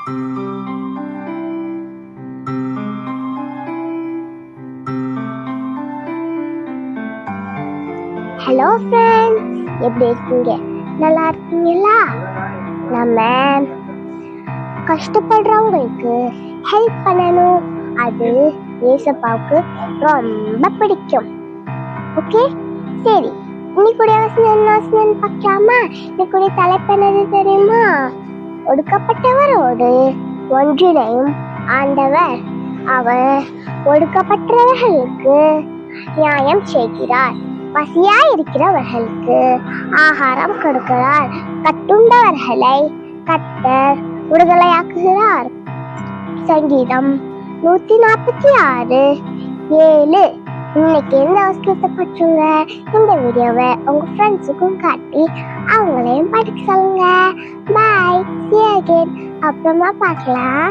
Hello friends, எப்படி இருக்கீங்க? நல்லா இருக்கீங்களா? நம்ம கஷ்டப்படுறவங்களுக்கு ஹெல்ப் பண்ணணும், அது ஏசப்பாவுக்கு ரொம்ப பிடிக்கும். ஓகே, சரி, இன்னைக்குடைய வசனம் பார்க்கலாமா? இன்னைக்குடைய தலைப்பு என்னது தெரியுமா? ஒடுக்கப்பட்டவரோடு ஒன்றிணையும் ஆண்டவர், அவர் ஒடுக்கப்பட்டவர்களுக்கு நியாயம் செய்கிறார், பசியாய் இருக்கிறவர்களுக்கு ஆகாரம் கொடுக்கிறார், கட்டுண்டவர்களை கர்த்தர் விடுதலையாக்குகிறார். சங்கீதம் 146:7. இன்னைக்கு எந்த வசனத்தை பற்றுங்க? இந்த வீடியோவை உங்க ஃப்ரெண்ட்ஸுக்கும் காட்டி அவங்களையும் படிக்க சொல்லுங்க. பாய், see you again. அப்புறமா பார்க்கலாம்.